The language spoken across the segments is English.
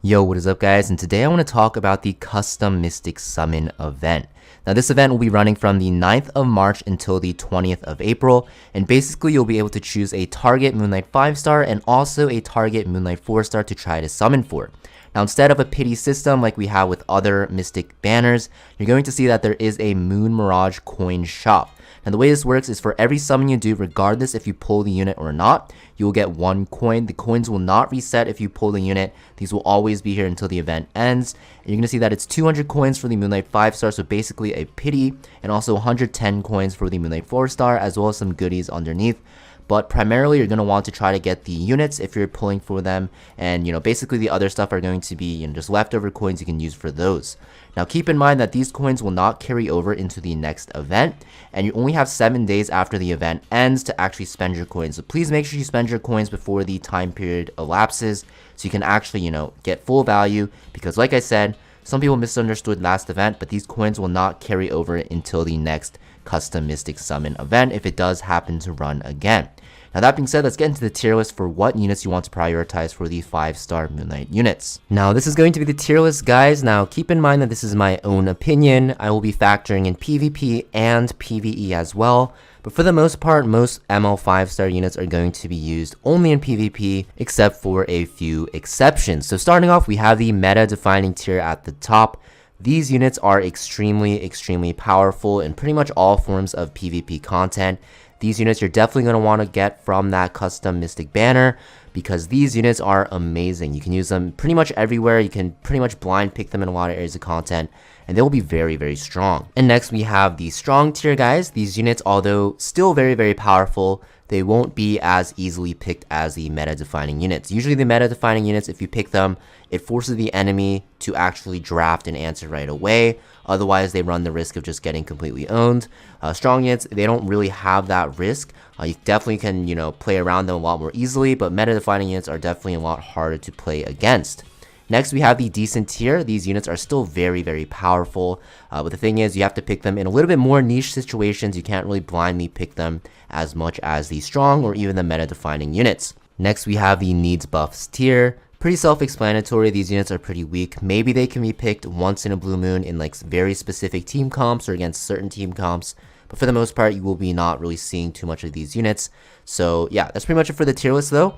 Yo, what is up guys? And today I want to talk about the Custom Mystic Summon event. Now this event will be running from the 9th of March until the 20th of April, and basically you'll be able to choose a target Moonlight 5-star and also a target Moonlight 4-star to try to summon for. Now instead of a pity system like we have with other Mystic banners, you're going to see that there is a Moon Mirage coin shop. Now the way this works is for every summon you do, regardless if you pull the unit or not, you will get 1 coin. The coins will not reset if you pull the unit. These will always be here until the event ends. And you're going to see that it's 200 coins for the Moonlight 5-star, so basically a pity, and also 110 coins for the Moonlight 4-star, as well as some goodies underneath. But primarily you're going to want to try to get the units if you're pulling for them, and basically the other stuff are going to be just leftover coins you can use for those. Now keep in mind that these coins will not carry over into the next event, and you only have 7 days after the event ends to actually spend your coins. So please make sure you spend your coins before the time period elapses so you can actually get full value, because like I said, some people misunderstood last event, but these coins will not carry over until the next Custom Mystic Summon event if it does happen to run again. Now that being said, let's get into the tier list for what units you want to prioritize for the 5-star Moonlight units. Now this is going to be the tier list, guys. Now keep in mind that this is my own opinion. I will be factoring in PvP and PvE as well. But for the most part, most ML 5-star units are going to be used only in PvP, except for a few exceptions. So starting off, we have the meta-defining tier at the top. These units are extremely powerful in pretty much all forms of PvP content. These units you're definitely going to want to get from that custom Mystic banner, because these units are amazing. You can use them pretty much everywhere. You can pretty much blind pick them in a lot of areas of content, and they will be very strong. And next we have the strong tier, guys. These units, although still very powerful, they won't be as easily picked as the meta-defining units. Usually the meta-defining units, if you pick them, it forces the enemy to actually draft and answer right away. Otherwise, they run the risk of just getting completely owned. Strong units, they don't really have that risk. You definitely can, play around them a lot more easily, but meta-defining units are definitely a lot harder to play against. Next, we have the decent tier. These units are still very powerful, but the thing is, you have to pick them in a little bit more niche situations. You can't really blindly pick them as much as the strong or even the meta-defining units. Next, we have the needs buffs tier. Pretty self-explanatory. These units are pretty weak. Maybe they can be picked once in a blue moon in like very specific team comps or against certain team comps, but for the most part, you will be not really seeing too much of these units. So yeah, that's pretty much it for the tier list though.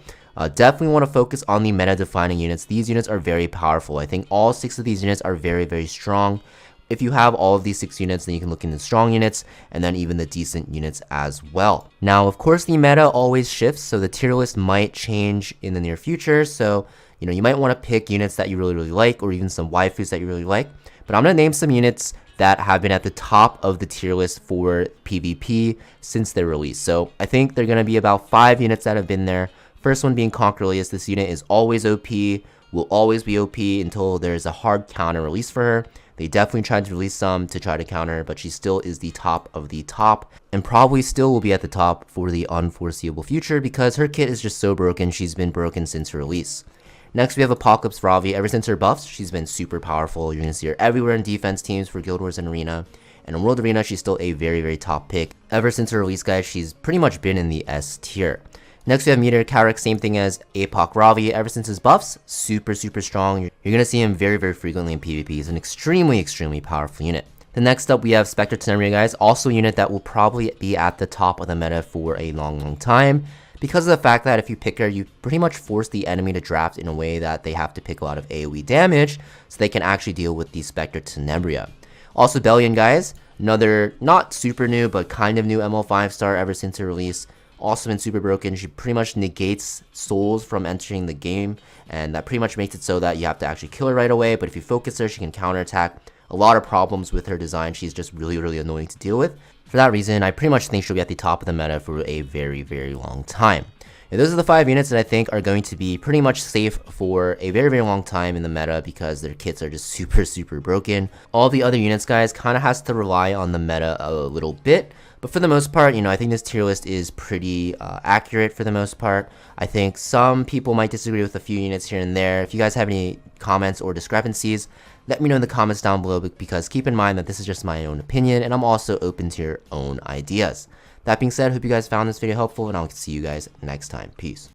Definitely want to focus on the meta-defining units. These units are very powerful. I think all 6 of these units are very strong. If you have all of these 6 units, then you can look into strong units and then even the decent units as well. Now, of course, the meta always shifts, so the tier list might change in the near future. So, you might want to pick units that you really like, or even some waifus that you really like. But I'm going to name some units that have been at the top of the tier list for PvP since their release. So I think they're going to be about 5 units that have been there. First one being Conquerlius. This unit is always OP, will always be OP until there's a hard counter release for her. They definitely tried to release some to try to counter her, but she still is the top of the top, and probably still will be at the top for the unforeseeable future because her kit is just so broken. She's been broken since her release. Next, we have Apocalypse Ravi. Ever since her buffs, she's been super powerful. You're going to see her everywhere in defense teams for Guild Wars and Arena. And in World Arena, she's still a very top pick. Ever since her release, guys, she's pretty much been in the S tier. Next, we have Meteor Carrick, same thing as Apoc Ravi. Ever since his buffs, super strong. You're going to see him very frequently in PvP. He's an extremely powerful unit. Then next up, we have Spectre Tenebria, guys. Also a unit that will probably be at the top of the meta for a long time, because of the fact that if you pick her, you pretty much force the enemy to draft in a way that they have to pick a lot of AoE damage so they can actually deal with the Spectre Tenebria. Also Bellion, guys, another not super new but kind of new ML 5-star ever since her release. Also been super broken. She pretty much negates souls from entering the game, and that pretty much makes it so that you have to actually kill her right away, but if you focus her, she can counterattack. A lot of problems with her design. She's just really annoying to deal with. For that reason, I pretty much think she'll be at the top of the meta for a very long time. And those are the 5 units that I think are going to be pretty much safe for a very long time in the meta because their kits are just super broken. All the other units, guys, kind of has to rely on the meta a little bit. But for the most part, I think this tier list is pretty accurate for the most part. I think some people might disagree with a few units here and there. If you guys have any comments or discrepancies, let me know in the comments down below, because keep in mind that this is just my own opinion and I'm also open to your own ideas. That being said, hope you guys found this video helpful, and I'll see you guys next time. Peace.